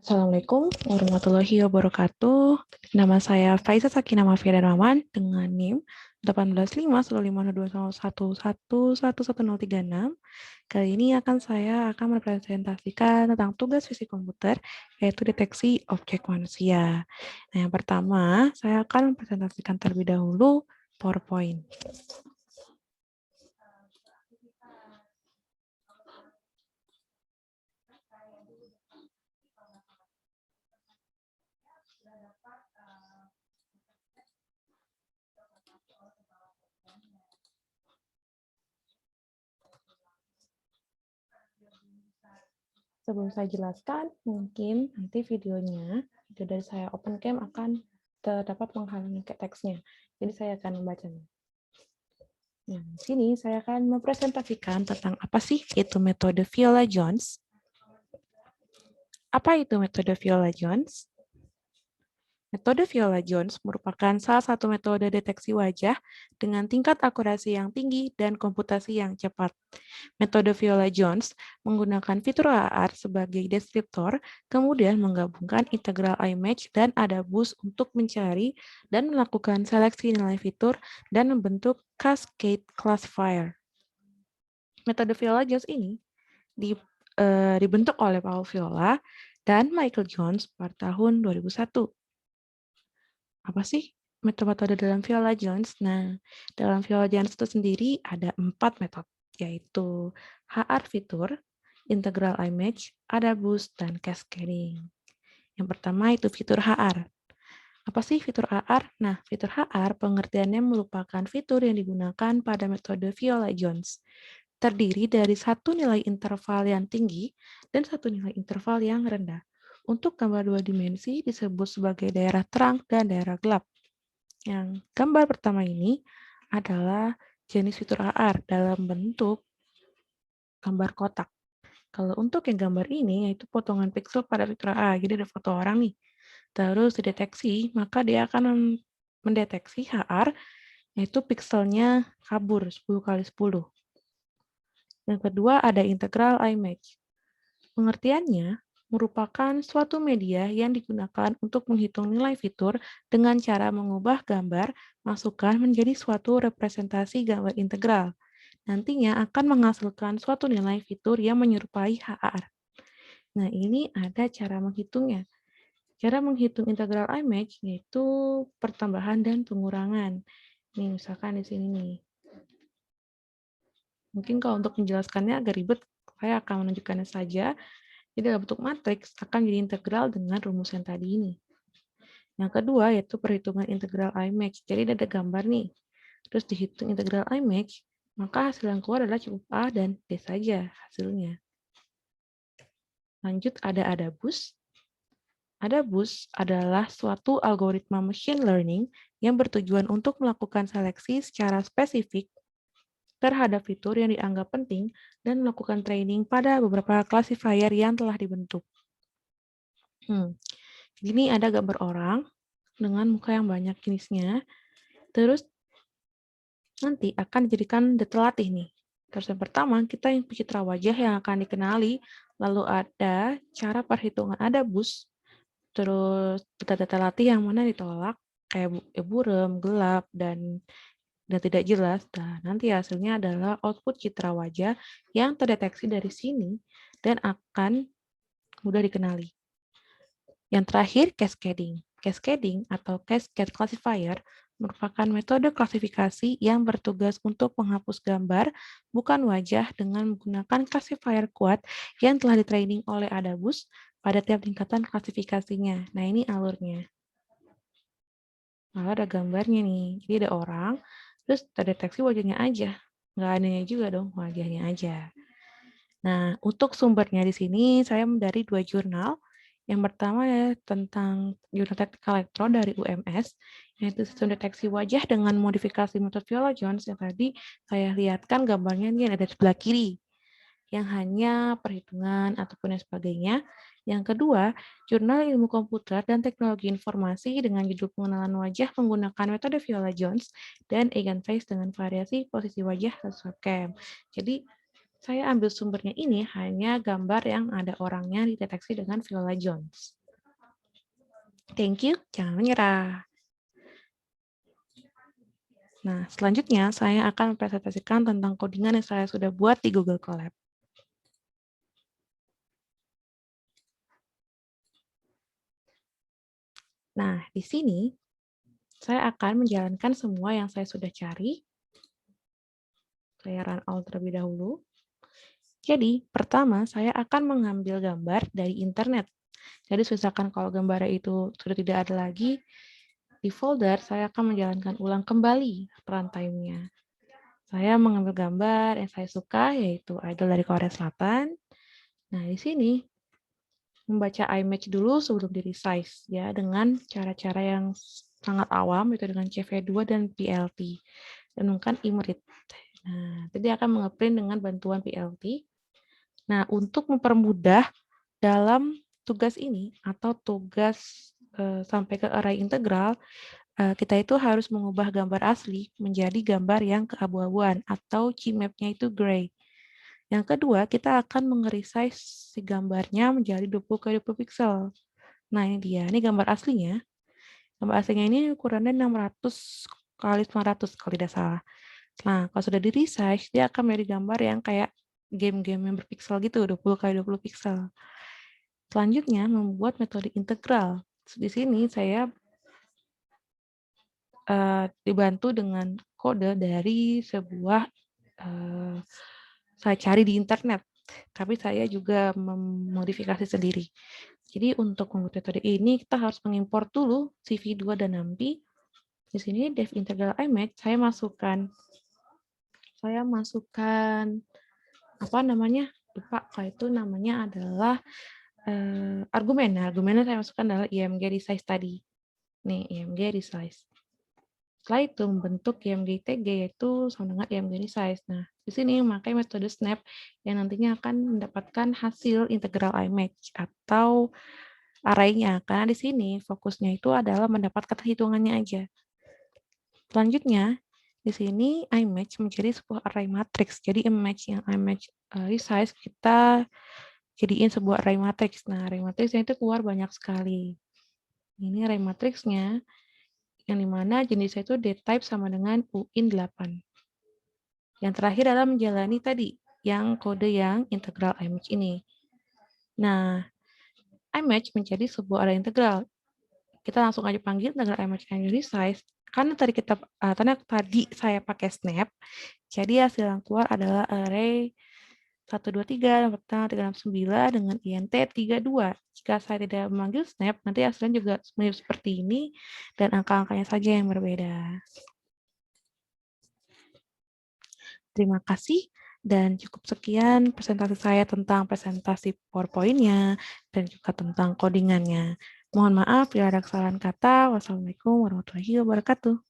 Assalamualaikum warahmatullahi wabarakatuh. Nama saya Faiza Sakinah Mafia Darmawan dengan NIM 18515011111036. Kali ini saya akan mempresentasikan tentang tugas fisik komputer, yaitu deteksi objek manusia. Nah, yang pertama, saya akan mempresentasikan terlebih dahulu PowerPoint. Sebelum saya jelaskan, mungkin nanti video dari saya open cam akan terdapat menghalangi teksnya. Jadi saya akan membacanya. Nah, di sini saya akan mempresentasikan tentang apa sih itu metode Viola-Jones. Apa itu metode Viola-Jones? Metode Viola-Jones merupakan salah satu metode deteksi wajah dengan tingkat akurasi yang tinggi dan komputasi yang cepat. Metode Viola-Jones menggunakan fitur AR sebagai deskriptor, kemudian menggabungkan integral image dan AdaBoost untuk mencari dan melakukan seleksi nilai fitur dan membentuk cascade classifier. Metode Viola-Jones ini dibentuk oleh Paul Viola dan Michael Jones pada tahun 2001. Apa sih metode dalam Viola-Jones? Nah, dalam Viola-Jones itu sendiri ada 4 metode, yaitu HR fitur, integral image, AdaBoost, dan cascading. Yang pertama itu fitur HR. Apa sih fitur HR? Nah, fitur HR pengertiannya merupakan fitur yang digunakan pada metode Viola-Jones. Terdiri dari satu nilai interval yang tinggi dan satu nilai interval yang rendah. Untuk gambar dua dimensi disebut sebagai daerah terang dan daerah gelap. Yang gambar pertama ini adalah jenis fitur AR dalam bentuk gambar kotak. Kalau untuk yang gambar ini, yaitu potongan pixel pada fitur AR. Jadi ada foto orang nih. Terus dideteksi, maka dia akan mendeteksi HR, yaitu pixelnya kabur 10 kali 10. Yang kedua ada integral image. Pengertiannya merupakan suatu media yang digunakan untuk menghitung nilai fitur dengan cara mengubah gambar masukan menjadi suatu representasi gambar integral. Nantinya akan menghasilkan suatu nilai fitur yang menyerupai HR. Nah, ini ada cara menghitungnya. Cara menghitung integral image yaitu pertambahan dan pengurangan. Nih, misalkan di sini nih. Mungkin kalau untuk menjelaskannya agak ribet, saya akan menunjukkannya saja. Jadi dalam bentuk matriks akan jadi integral dengan rumus yang tadi ini. Yang kedua yaitu perhitungan integral image. Jadi ada gambar nih. Terus dihitung integral image, maka hasil yang keluar adalah cukup A dan D saja hasilnya. Lanjut ada AdaBoost. AdaBoost adalah suatu algoritma machine learning yang bertujuan untuk melakukan seleksi secara spesifik terhadap fitur yang dianggap penting dan melakukan training pada beberapa classifier yang telah dibentuk. Ini ada gambar orang dengan muka yang banyak jenisnya. Terus nanti akan dijadikan data latih nih. Terus yang pertama, kita yang citra wajah yang akan dikenali. Lalu ada cara perhitungan AdaBoost. Terus data-data latih yang mana ditolak, kayak buram, gelap, dan tidak jelas. Nah, nanti hasilnya adalah output citra wajah yang terdeteksi dari sini dan akan mudah dikenali. Yang terakhir, cascading. Cascading atau cascade classifier merupakan metode klasifikasi yang bertugas untuk menghapus gambar bukan wajah dengan menggunakan classifier kuat yang telah ditraining oleh AdaBoost pada tiap tingkatan klasifikasinya. Nah, ini alurnya. Lalu ada gambarnya nih. Jadi ada orang, terus terdeteksi wajahnya aja. Nggak adanya juga dong, wajahnya aja. Nah, untuk sumbernya di sini saya dari 2 jurnal. Yang pertama ya tentang jurnal teknikal elektro dari UMS, yaitu sistem deteksi wajah dengan modifikasi metode Viola-Jones yang tadi saya lihatkan gambarnya ini ada di sebelah kiri, yang hanya perhitungan ataupun yang sebagainya. Yang kedua, jurnal ilmu komputer dan teknologi informasi dengan judul pengenalan wajah menggunakan metode Viola-Jones dan Eigenface dengan variasi posisi wajah dan webcam. Jadi Saya ambil sumbernya ini hanya gambar yang ada orangnya dideteksi dengan Viola Jones. Thank you, jangan menyerah. Nah, selanjutnya saya akan mempresentasikan tentang codingan yang saya sudah buat di Google Colab. Nah, di sini saya akan menjalankan semua yang saya sudah cari. Saya run all terlebih dahulu. Jadi, pertama saya akan mengambil gambar dari internet. Jadi, misalkan kalau gambarnya itu sudah tidak ada lagi di folder, saya akan menjalankan ulang kembali runtime-nya. Saya mengambil gambar yang saya suka, yaitu idol dari Korea Selatan. Nah, di sini membaca image dulu sebelum di-resize, ya, dengan cara-cara yang sangat awam, yaitu dengan CV2 dan PLT. Dan bukan imrit. Nah, jadi akan mengeprint dengan bantuan PLT. Nah, untuk mempermudah dalam tugas ini atau tugas sampai ke array integral, kita itu harus mengubah gambar asli menjadi gambar yang keabu-abuan atau CMap-nya itu gray. Yang kedua, kita akan menge-resize si gambarnya menjadi 20 kali 20 pixel. Nah, ini dia. Ini gambar aslinya. Gambar aslinya ini ukurannya 600 kali 900 kalau tidak salah. Nah, kalau sudah di-resize, dia akan menjadi gambar yang kayak game-game yang berpixel gitu, 20 kali 20 pixel. Selanjutnya, membuat metode integral. Di sini saya dibantu dengan kode dari sebuah saya cari di internet, tapi saya juga memodifikasi sendiri. Jadi untuk membuat metode ini kita harus mengimpor dulu CV2 dan NumPy. Di sini dev integral image saya masukkan apa namanya? Lupa, kalau itu namanya adalah argumen. Nah, argumennya saya masukkan adalah img resize tadi. Nih, img resize. Setelah itu membentuk img-tg yaitu sama dengan img resize. Nah, di sini memakai metode snap yang nantinya akan mendapatkan hasil integral image atau array-nya. Karena di sini fokusnya itu adalah mendapatkan hitungannya aja. Selanjutnya, di sini image menjadi sebuah array matrix. Jadi image resize kita jadiin sebuah array matrix. Nah, array matrixnya itu keluar banyak sekali. Ini array matrixnya, yang dimana jenisnya itu dtype sama dengan uin8. Yang terakhir adalah menjalani tadi, yang kode yang integral image ini. Nah, image menjadi sebuah array integral. Kita langsung aja panggil integral image and resize. Karena tadi saya pakai snap, jadi hasil yang keluar adalah array 1, 2, 3, 4, 3, 6, 9 dengan int 32. Jika saya tidak memanggil snap, nanti hasilnya juga mirip seperti ini, dan angka-angkanya saja yang berbeda. Terima kasih, dan cukup sekian presentasi saya tentang presentasi PowerPoint-nya, dan juga tentang codingannya. Mohon maaf bila ada kesalahan kata. Wassalamualaikum warahmatullahi wabarakatuh.